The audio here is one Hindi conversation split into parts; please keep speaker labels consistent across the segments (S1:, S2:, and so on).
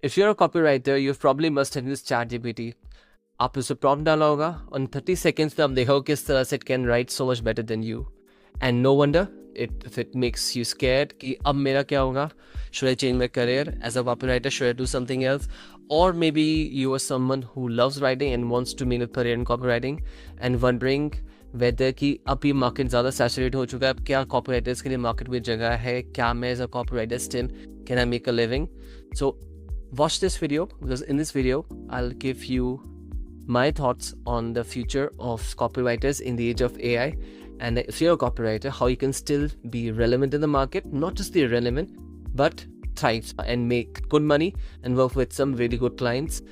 S1: If you're a copywriter, you probably must have used ChatGPT. आप उसे prompt डाला होगा on 30 seconds में आप देखो किस तरह से it can write so much better than you. And no wonder if it makes you scared कि अब मेरा क्या होगा? Should I change my career as a copywriter? Should I do something else? Or maybe you are someone who loves writing and wants to make a career in copywriting and wondering whether कि अब ये market ज़्यादा saturate हो चुका है, अब क्या copywriters के लिए market में जगह है, क्या मैं as a copywriter still can I make a living? So watch this video, because in this video I'll give you my thoughts on the future of copywriters in the age of AI, and if you're a copywriter, how you can still be relevant in the market, not just be relevant but thrive and make good money and work with some really good clients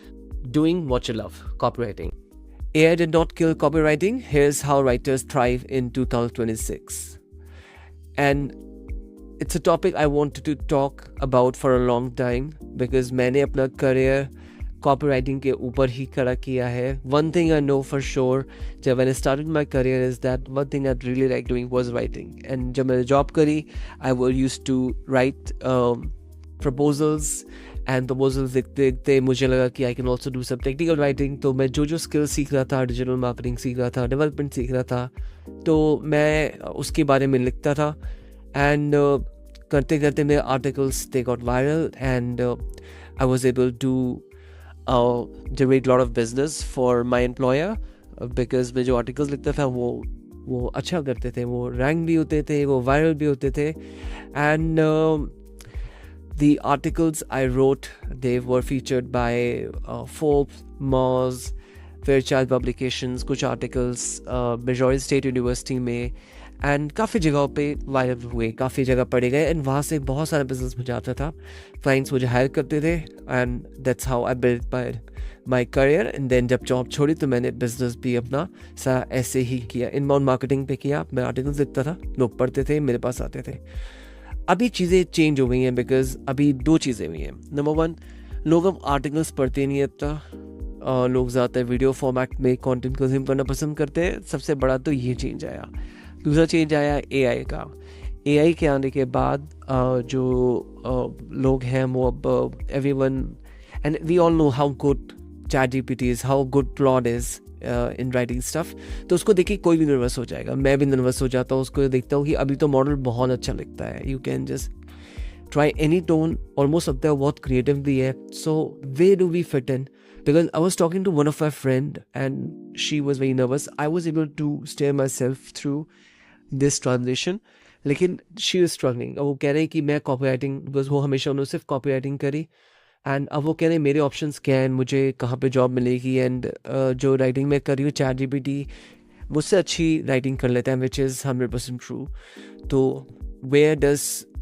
S1: doing what you love, copywriting. AI did not kill copywriting. Here's how writers thrive in 2026. And it's a topic I wanted to talk about for a long time because मैंने अपना career copywriting के ऊपर ही खड़ा किया है. One thing I know for sure, जब when I started my career, is that one thing I really like doing was writing. And जब मैंने job करी, I used to write proposals, and proposals देखते मुझे लगा कि I can also do some technical writing. तो मैं जो skills सीख रहा था, digital marketing सीख रहा था, development सीख रहा था, तो मैं उसके बारे में लिखता था. And करते करते मेरे articles they got viral, and I was able to generate a lot of business for my employer because मैं जो articles लिखता था वो अच्छा करते थे, वो rank भी होते थे, वो viral भी होते थे. And the articles I wrote, they were featured by Forbes, Moz, Fairchild Publications, कुछ articles Majority State University में, and काफ़ी जगहों पे वायरल हुए, काफ़ी जगह पढ़े गए, and वहाँ से बहुत सारा बिजनेस मुझे आता था. क्लाइंट्स मुझे हायर करते थे, and that's how I built my career. And then जब जॉब छोड़ी तो मैंने बिजनेस भी अपना सारा ऐसे ही किया, इनबाउंड मार्केटिंग पे किया. मैं आर्टिकल्स लिखता था, लोग पढ़ते थे, मेरे पास आते थे. अभी चीज़ें चेंज हो गई हैं बिकॉज अभी दो चीज़ें हुई हैं. नंबर वन, लोग अब आर्टिकल्स पढ़ते नहीं इतना, लोग ज़्यादातर वीडियो फॉर्मेट में कंटेंट कंज्यूम करना पसंद करते हैं. सबसे बड़ा तो ये चेंज आया. दूसरा चेंज आया एआई का. एआई के आने के बाद जो लोग हैं वो अब everyone, and we all know how good ChatGPT is, how good Claude is in writing stuff. तो उसको देखिए कोई भी नर्वस हो जाएगा, मैं भी नर्वस हो जाता हूँ उसको देखता हूँ कि अभी तो मॉडल बहुत अच्छा लिखता है. You can just try any tone, almost लगता है बहुत क्रिएटिव भी है. So where do we fit in? Because I was talking to one of my friend and she was very nervous. I was able to steer myself through this transition, लेकिन she was struggling. अब वो कह रहे हैं कि मैं copywriting, because वो हमेशा उन्होंने सिर्फ copywriting करी, एंड अब वो कह रहे हैं मेरे ऑप्शंस क्या हैं, मुझे कहाँ पे जॉब मिलेगी. एंड जो राइटिंग मैं कर रही हूँ ChatGPT मुझसे अच्छी राइटिंग कर लेता है, विच इज़ 100% ट्रू. तो where does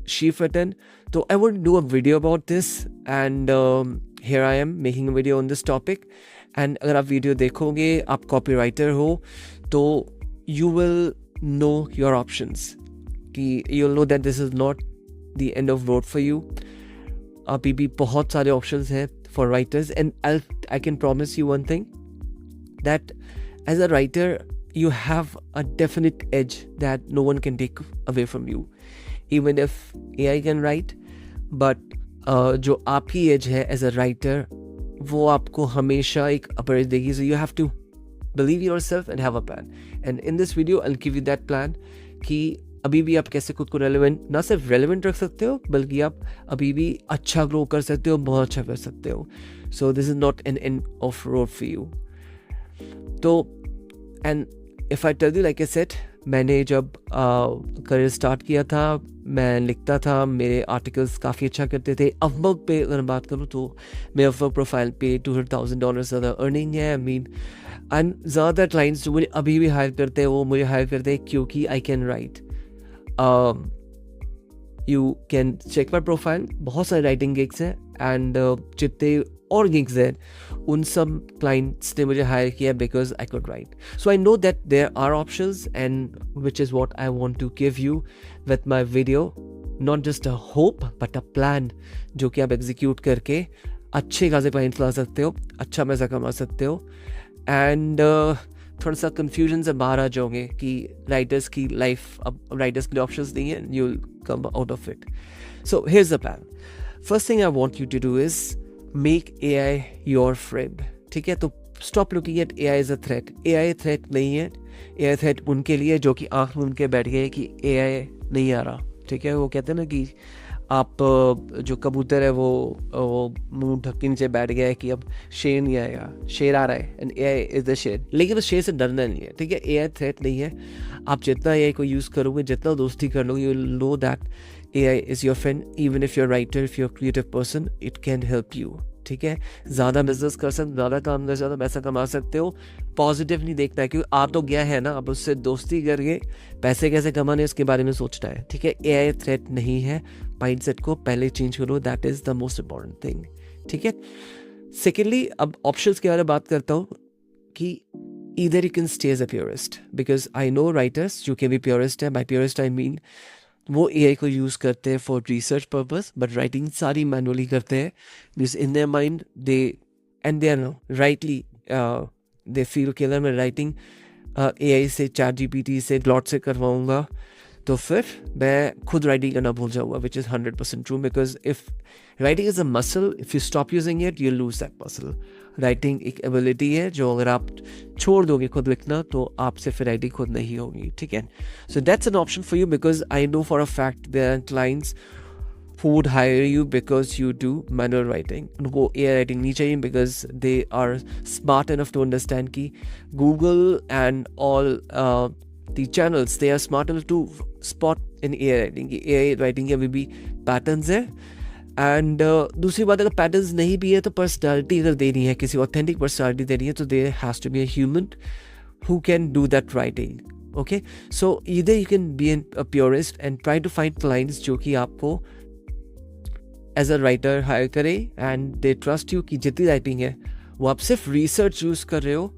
S1: she fit in? तो I would do a video about this, and here I am making a video on this topic. And अगर आप वीडियो देखोगे, आप कॉपीराइटर हो, तो you will know your options, कि you'll know that this is not the end of road for you. अभी भी बहुत सारे options हैं for writers, and I can promise you one thing, that as a writer you have a definite edge that no one can take away from you. Even if AI can write, but जो आपकी एज है एज अ राइटर वो आपको हमेशा एक अपर एज देगी. So you have to believe yourself and have a plan. And in this video I will give you that plan कि अभी भी आप कैसे खुद को रेलेवेंट, ना सिर्फ रेलेवेंट रख सकते हो, बल्कि आप अभी भी अच्छा ग्रो कर सकते हो, बहुत अच्छा कर सकते हो. So this is not an end of road for you. तो and if I tell you, like I said, मैंने जब करियर स्टार्ट किया था, मैं लिखता था, मेरे आर्टिकल्स काफ़ी अच्छा करते थे. अपवर्क पे अगर बात करूँ तो मेरे अपवर्क प्रोफाइल पे $200,000 ज़्यादा अर्निंग है. आई मीन, एंड ज़्यादातर क्लाइंट्स जो मुझे अभी भी हायर करते हैं वो मुझे हायर करते हैं क्योंकि I can write. You can check my profile, बहुत सारे राइटिंग गिग्स हैं, एंड जितने और गिग्स हैं उन सब क्लाइंट्स ने मुझे हायर किया because I could write. So I know that there are options, and which is what I want to give you with my video. Not just a hope but a plan, जो कि आप एग्जीक्यूट करके अच्छे खासे क्लाइंट्स ला सकते हो, अच्छा पैसा कमा सकते हो, एंड थोड़ा सा कन्फ्यूजन से बाहर आ जाओगे कि राइटर्स की लाइफ, अब राइटर्स के लिए ऑप्शंस नहीं है, you will come out of it. So here's the plan. First thing I want you to do is make AI your friend, ठीक है? तो stop looking at AI as a threat. AI threat नहीं है. AI थ्रेट उनके लिए जो कि आँख मूंद के बैठ गए कि AI नहीं आ रहा, ठीक है? वो कहते हैं ना कि आप जो कबूतर है वो मुंह ढक के नीचे बैठ गया है कि अब शेर नहीं आएगा, शेर आ रहा है एंड AI इज द शेर. लेकिन उस शेर से डरना नहीं है, ठीक है? AI थ्रेट नहीं है. आप जितना AI को यूज़ करोगे, जितना दोस्ती कर लोगे, you will know that AI is your friend. Even if you're writer, if you're creative person, it can help you, ठीक है? ज़्यादा बिजनेस कर सकते, ज़्यादा काम कर, ज़्यादा पैसा कमा सकते हो. पॉजिटिव नहीं देखना है, क्योंकि आ तो गया है ना, अब उससे दोस्ती करके पैसे कैसे कमाने उसके बारे में सोचना है, ठीक है? AI थ्रेट नहीं है. माइंडसेट को पहले चेंज करो, that is the most important thing, ठीक है? सेकेंडली, अब ऑप्शंस के बारे में बात करता हूँ कि either you can stay as a purist, because I know writers जो कि भी प्योरिस्ट है. बाई प्योरिस्ट आई मीन वो AI को यूज़ करते हैं for research purpose, but writing सारी मैनुअली करते हैं. Because in their mind they are no rightly they feel कि अगर मैं राइटिंग AI से, ChatGPT से, ग्लॉट से करवाऊँगा तो फिर मैं खुद राइटिंग करना भूल जाऊँगा, विच is 100% true. Because if writing is a muscle, if you stop using it, you lose that muscle. Writing एक एबिलिटी है जो अगर आप छोड़ दोगे खुद लिखना तो आपसे फिर राइटिंग खुद नहीं होगी, ठीक है? So that's an option for you, because I know for a fact there are clients who would hire you because you do manual writing. उनको AI writing नहीं चाहिए because they are smart enough to understand कि Google and all the channels, they are smart enough to spot in AI writing कि AI writing के अभी भी patterns है. एंड दूसरी बात, अगर पैटर्न्स नहीं भी है तो पर्सनैलिटी अगर देनी है, किसी ऑथेंटिक पर्सनैलिटी देनी है, तो there has to be a human who can do that writing. Okay, so either you can be a purist and try to find clients जो कि आपको एज अ राइटर हायर करे एंड दे ट्रस्ट यू कि जितनी राइटिंग है वो आप सिर्फ रिसर्च यूज़ कर रहे हो,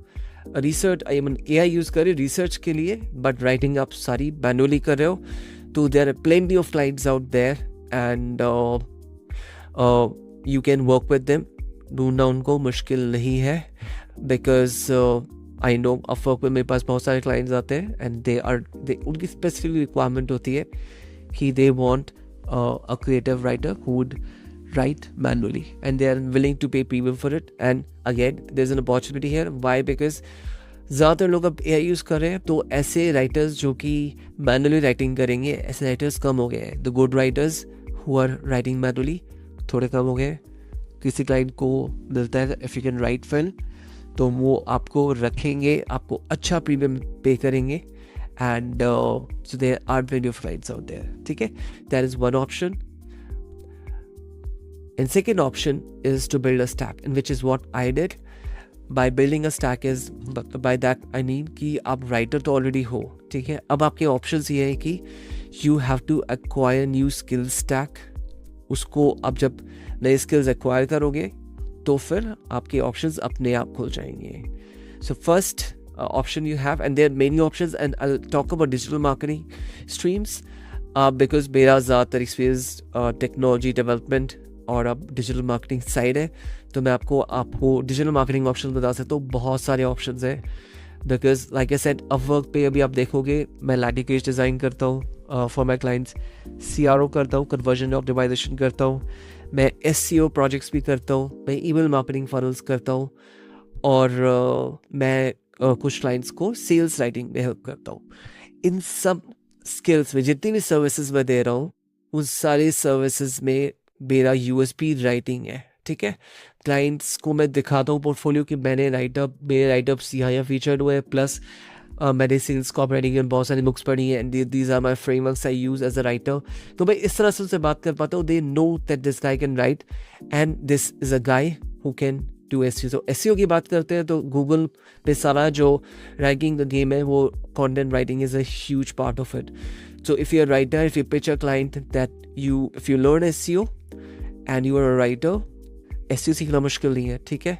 S1: research I mean AI use कर रहे हो रिसर्च के लिए, बट राइटिंग आप सारी मैनुअली कर रहे हो. तो there are plenty of clients out there and you can work with them. ढूंढना उनको मुश्किल नहीं है, बिकॉज आई नो अपवर्क में मेरे पास बहुत सारे क्लाइंट्स आते हैं एंड दे उनकी स्पेसिफिक रिक्वायरमेंट होती है कि they want a creative writer who would write manually and they are willing to pay premium for it. And again, there's an opportunity here. Why? Because ज़्यादातर लोग अब AI यूज़ कर रहे हैं, तो ऐसे राइटर्स जो कि मैनुअली राइटिंग करेंगे, ऐसे राइटर्स कम हो गए हैं. The good writers who are writing manually थोड़े कम हो गए. किसी क्लाइंट को मिलता है if you can write well, तो वो आपको रखेंगे, आपको अच्छा प्रीमियम पे करेंगे. And so there are plenty of clients out there, ठीक है? That is one option. And second option is to build a stack, and which is what I did. By building a stack is, by that I mean कि आप writer तो already हो, ठीक है? अब आपके options ये है कि you have to acquire new skill stack. उसको अब जब नए skills acquire करोगे तो फिर आपके options अपने आप खुल जाएंगे. So first option you have, and there are many options, and I'll talk about digital marketing streams because मेरा ज़्यादातर experience technology development और अब डिजिटल मार्केटिंग साइड है, तो मैं आपको डिजिटल मार्केटिंग ऑप्शन बता सकता हूँ. बहुत सारे ऑप्शंस हैं because like I said Upwork पे अभी आप देखोगे मैं लैंडिंग पेज डिज़ाइन करता हूँ फॉर माई क्लाइंट्स, CRO करता हूँ, कन्वर्जन ऑप्टिमाइजेशन करता हूँ, मैं SEO प्रोजेक्ट्स भी करता हूँ, मैं ईमेल मार्केटिंग फनल्स करता हूँ, और मैं कुछ क्लाइंट्स को सेल्स राइटिंग में हेल्प करता हूँ. इन सब स्किल्स में जितनी भी सर्विसेज मैं दे रहा हूँ उन सारी सर्विसेज में मेरा USP राइटिंग है, ठीक है? क्लाइंट्स को मैं दिखाता हूँ पोर्टफोलियो कि मेरे राइटअप्स यहाँ फीचर्ड हुए, प्लस मैंने सेल्स कॉपीराइटिंग में बहुत सारी बुक्स पढ़ी हैं and these are my frameworks I use as a writer. तो मैं इस तरह से उनसे बात कर पाता हूँ. They know that this guy can write and this is a guy who can do SEO. तो SEO की बात करते हैं तो गूगल पे सारा जो रैंकिंग द गेम है वो content writing is a huge part of it. So if you're a writer, if you pitch a client that if you learn SEO and you are a writer, SEO सीखना मुश्किल नहीं है, ठीक है?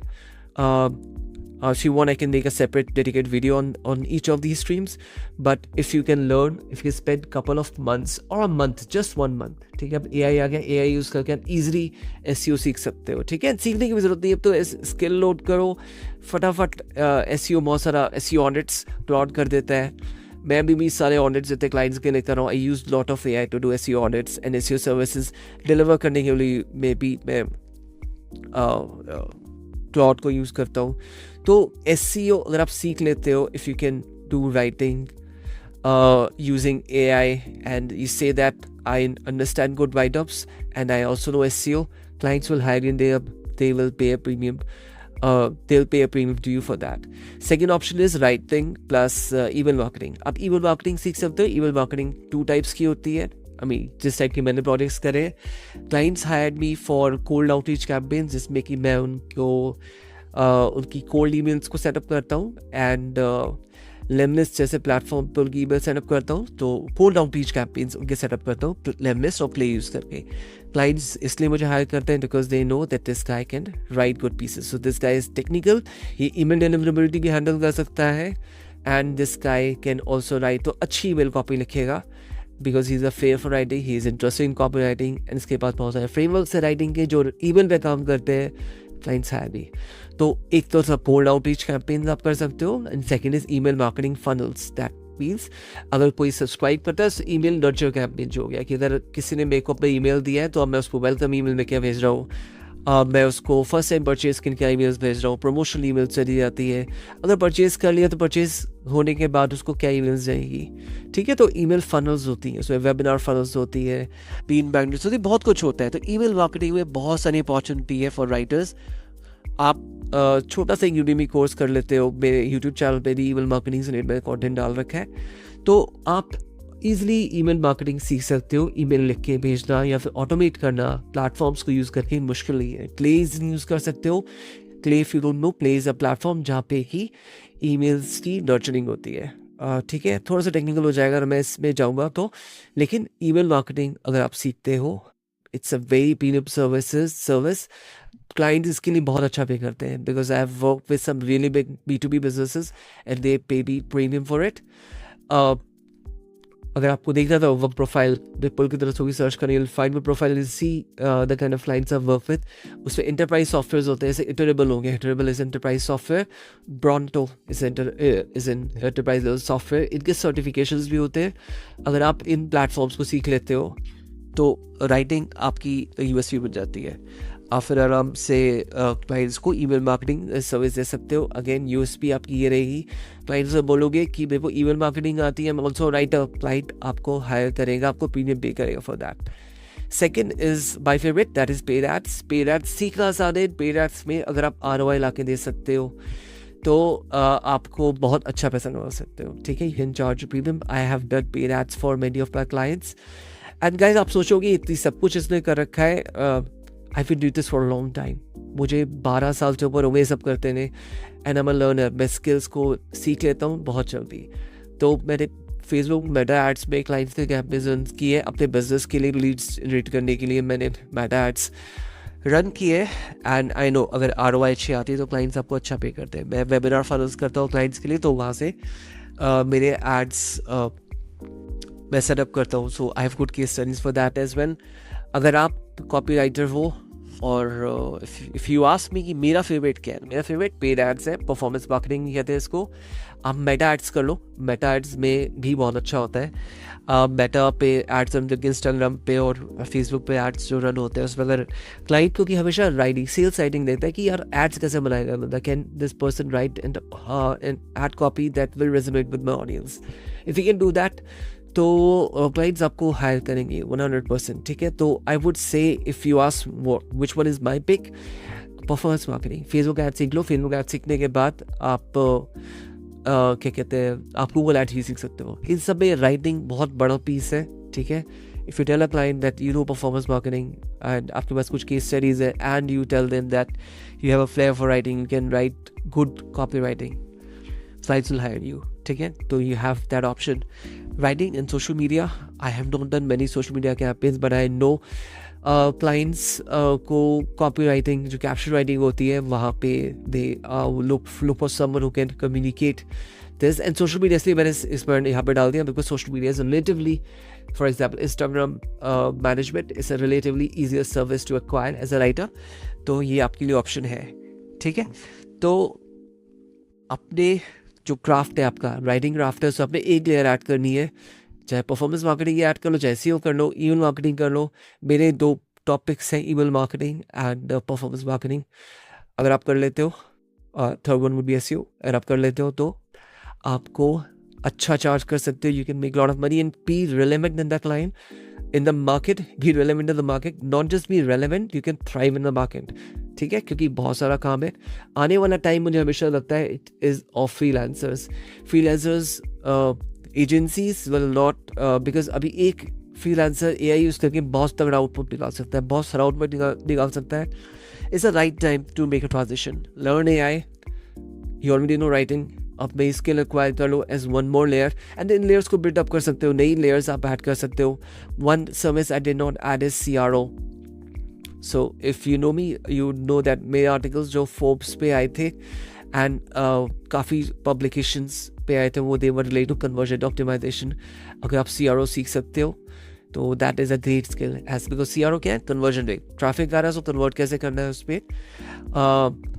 S1: If you want, I can make a separate dedicated video on each of these streams. But if you can learn, if you spend couple of months or a month, just 1 month, ठीक है? अब AI आ गया, AI यूज़ करके आप easily SEO सीख सकते हो, ठीक है? सीखने की भी ज़रूरत नहीं है, अब तो स्किल लोड करो फटाफट. SEO बहुत सारा SEO ऑडिट्स प्लॉट कर देता है. मैं भी सारे ऑडिट्स जितने क्लाइंट्स के लिए कर रहा हूँ. I use lot of AI to do SEO audits and SEO services deliver करने के लिए मैं क्लॉड को यूज़ करता हूँ. तो SEO अगर आप सीख लेते हो, if you can do writing using AI and you say that I understand good write-ups and I also know SEO, clients will hire you and they will pay a premium. They'll pay a premium to you for that. Second option is writing plus email marketing. आप email marketing सीख सकते हो. email marketing 2 types की होती है. I mean, जिस टाइप की मैंने प्रोजेक्ट्स करे, clients hired me for cold outreach campaigns, जिसमें कि मैं उनको उनकी कोल्ड ईमेल्स को सेटअप करता हूँ एंड लेमनिस्ट जैसे प्लेटफॉर्म पर उनकी ईमेल सेटअप करता हूँ. तो कोल्ड आउटरीच कैंपेन्स उनके सेटअप करता हूँ लेमनिस्ट और प्ले यूज़ करके. क्लाइंट्स इसलिए मुझे हायर करते हैं because they know that this guy can write good pieces. So this guy is technical, ये ईमेल डिलीवरेबिलिटी भी हैंडल कर सकता है and this guy can also right. तो अच्छी ईमेल कॉपी लिखेगा because he is a fair for writing, he is interested in copy writing and इसके पास बहुत सारे फ्रेमवर्क्स है राइटिंग के जो ईमेल पे काम करते हैं. क्लाइंट्स है भी. तो एक तो सब कोल्ड आउटरीच कैंपेन्स आप कर सकते हो and second is email marketing funnels. That means अगर कोई सब्सक्राइब करता है तो ईमेल नर्चर कैंपेन जो हो गया कि अगर किसी ने मेरे को अपना ईमेल दिया है तो अब मैं उसको वेलकम ईमेल में क्या भेज रहा हूँ, मैं उसको फर्स्ट टाइम परचेज किन क्या ईमेल्स भेज रहा हूँ, प्रमोशनल ईमेल चली जाती है. अगर परचेज कर लिया तो परचेज होने के बाद उसको क्या ईमेल्स जाएगी. ठीक है, तो ईमेल फनल्स होती हैं, उसमें वेबिनार फनल्स होती है, बीन मैग्नेट्स होती है, बहुत कुछ होता है. तो ईमेल मार्केटिंग में बहुत सारी अपॉर्चुनिटी है फॉर राइटर्स. आप छोटा सा यूडीमी कोर्स कर लेते हो. मेरे यूट्यूब चैनल पे भी ईमेल मार्केटिंग से रिलेटेड मैंने कंटेंट डाल रखा है. तो आप ईजिली ईमेल मार्केटिंग सीख सकते हो. ईमेल लिख के भेजना या फिर ऑटोमेट करना प्लेटफॉर्म्स को यूज़ करके मुश्किल नहीं है. क्ले यूज़ कर सकते हो. Clay if you don't know, clay is a platform जहाँ पे ही ईमेल्स की नर्चरिंग होती है. ठीक है, थोड़ा सा टेक्निकल हो जाएगा अगर मैं इसमें जाऊँगा तो. लेकिन ईमेल मार्केटिंग अगर आप सीखते हो, it's a very premium service. Client इसके लिए बहुत अच्छा पे करते हैं because I have work with some really big B2B businesses and they pay be premium for it. अगर आपको देखना था वर्क प्रोफाइल रिपल की तरफ से सर्च करें, you'll find my profile and see the kind of clients I've worked with. उसमें enterprise softwares होते हैं, जैसे Iterable हो गया. Iterable is enterprise software. Bronto is in enterprise level software. इनके certifications भी होते हैं. अगर आप इन प्लेटफॉर्म्स को सीख लेते हो तो राइटिंग आपकी USP बन जाती है. आप फिर आराम से क्लाइंट्स को ईमेल मार्केटिंग सर्विस दे सकते हो. अगेन USP आपकी ये रहेगी, क्लाइंट से बोलोगे कि मेरे को ईमेल मार्केटिंग आती है, मैं ऑल्सो राइटर. क्लाइंट आपको हायर करेगा, आपको प्रीमियम पे करेगा for that. Second is my favourite, that is paid ads. Paid ads सीखना आसान है. पेड एड्स में अगर आप ROI ला के दे सकते हो तो आपको बहुत अच्छा पैसा कमा सकते हो. ठीक है, you can charge premium. I have done paid ads for many of my clients. And guys आप सोचोगे इतनी सब कुछ इसने कर रखा है. I will do this for long time. मुझे 12 साल से ऊपर हो गए सब करते हैं and I am a learner. मैं स्किल्स को सीख लेता हूँ बहुत जल्दी. तो मैंने फेसबुक मेटा एड्स में क्लाइंट्स के कैंपेन्स किए अपने बिजनेस के लिए. लीड्स जनरेट करने के लिए मैंने मेटा एड्स रन किए एंड आई नो अगर ROI अच्छी आती है तो क्लाइंट्स आपको अच्छा पे करते हैं. मैं वेबिनार फनल्स करता हूँ क्लाइंट्स के लिए, तो वहाँ से मेरे एड्स मैं सेटअप करता हूँ. So I have good case studies for that as well. अगर आप कॉपी राइटर हो और इफ़ यू आस्क मी कि मेरा फेवरेट क्या है, मेरा फेवरेट पेड एड्स है. परफॉर्मेंस मार्केटिंग कहते हैं इसको. आप मेटा एड्स कर लो. मेटा एड्स में भी बहुत अच्छा होता है. मेटा पे एड्स रन करके इंस्टाग्राम पे और फेसबुक पे एड्स जो रन होते हैं उसमें अगर क्लाइंट को कि हमेशा राइटिंग सेल्स राइटिंग देता है कि यार एड्स कैसे बनाएगा बंदा, can this person write and ad copy that will resonate with my audience. If you can do that तो क्लाइंट्स आपको हायर करेंगे 100%. ठीक है, तो I would say if you ask which one is my pick, performance marketing. Facebook ad सीख लो. फेसबुक ऐड सीखने के बाद आप क्या कहते हैं, आप गूगल ऐड ही सीख सकते हो. इन सब में राइटिंग बहुत बड़ा पीस है. ठीक है, if you tell a client that you know performance marketing and आपके पास कुछ केस स्टडीज है and you tell them that you have a flair for writing, you can write good copy writing, clients will hire you. ठीक है, तो you have that option. Writing in social media, I have not done many social media campaigns but I know clients को copywriting जो caption writing होती है वहाँ पे they look for someone who can communicate this. and social media इसलिए मैंने इस पर यहाँ पे डाल दिया because social media is relatively, for example Instagram management is a relatively easier service to acquire as a writer. तो ये आपके लिए option है. ठीक है, तो अपने जो क्राफ्ट है आपका राइटिंग क्राफ्ट है उसमें आपने एक लेयर ऐड करनी है. चाहे परफॉर्मेंस मार्केटिंग ऐड कर लो, चाहे SEO कर लो, ईमेल मार्केटिंग कर लो. मेरे 2 टॉपिक्स हैं email marketing and performance marketing. अगर आप कर लेते हो, third one would be SEO. अगर आप कर लेते हो तो आपको अच्छा चार्ज कर सकते हो. You can make lot of money and B relevant in the client, in the market, be relevant in the market, not just be relevant, you can thrive in the market. ठीक है, क्योंकि बहुत सारा काम है. आने वाला टाइम मुझे हमेशा लगता है it is of freelancers. Agencies will not, because अभी एक फ्रीलांसर AI यूज़ करके बहुत तगड़ा आउटपुट निकाल सकता है, बहुत सारा आउटपुट निकाल सकता है. It's a right time to make a transition. Learn AI. You already know writing. आप नई स्किल एक्वायर कर लो as one more layer and इन लेयर्स को बिल्ड अप कर सकते हो. नई लेयर्स आप ऐड कर सकते हो. One service I did not add is CRO. So if you know me, you know that मेरे आर्टिकल्स जो फोर्ब्स पे आए थे एंड काफ़ी पब्लिकेशंस पे आए थे, वो they were related to conversion optimisation. अगर आप CRO सीख सकते हो तो that is a great skill. As because CRO क्या है? Conversion rate. ट्रैफिक आ रहा है, सो कन्वर्ट कैसे करना है उस पर.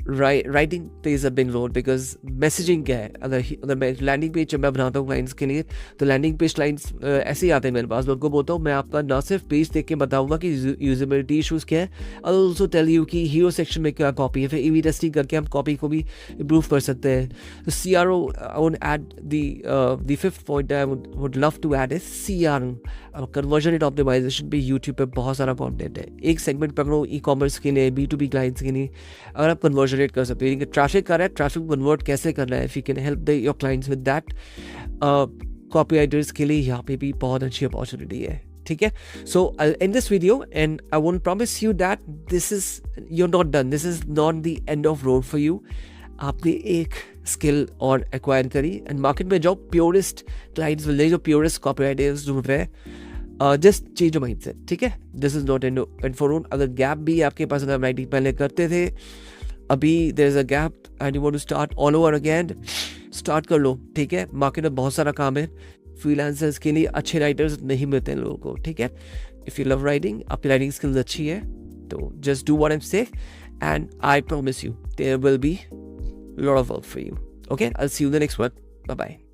S1: Writing plays a big role because messaging क्या है. अगर मैं लैंडिंग पेज जब मैं बनाता हूँ क्लाइंट्स के लिए, तो लैंडिंग पेज क्लाइंट्स ऐसे ही आते हैं मेरे पास. मैं उनको बोलता हूँ मैं आपका ना सिर्फ पेज देख के बताऊँगा कि यूजेबिलिटी इशूज़ क्या है, I will also tell you कि हीरो सेक्शन में क्या कॉपी है. फिर A/B टेस्टिंग करके हम कॉपी को भी इम्प्रूव कर सकते हैं. तो CRO, I would add the fifth point I would love to add is CRM. Conversion rate optimization पे यूट्यूब पे बहुत सारा कॉन्टेंट है. एक सेगमेंट पकड़ो ई-कॉमर्स के लिए, B2B क्लाइंट्स के लिए. अगर आप कन्वर्जन रेट कर सकते हो, ट्रैफिक कर रहा है, ट्रैफिक कन्वर्ट कैसे करना है, if you can help your clients with that. Copywriters के लिए यहाँ पे भी बहुत अच्छी अपॉर्चुनिटी है. ठीक है, so I end this video and I won't promise you that this is, you are not done, this is not the end of road for you. आपने एक स्किल और एक्वायर करी एंड मार्केट में जाओ. प्योरेस्ट क्लाइंट्स मिल जाए, जो प्योरेस्ट कॉपीराइटर्स ढूंढ रहे हैं. Just change mindset. ठीक है, this is not end for all. अगर गैप भी आपके पास, अगर राइटिंग पहले करते थे, अभी there is a gap and you want to start all over again, start कर लो. ठीक है, मार्केट में बहुत सारा काम है. फ्रीलांसर्स के लिए अच्छे राइटर्स नहीं मिलते हैं लोगों को. ठीक है, इफ यू लव राइटिंग, आपकी राइटिंग स्किल्स अच्छी है, तो just do what I am say and I promise you there will be lot of work for you. Okay, I will see you in the next one. Bye bye.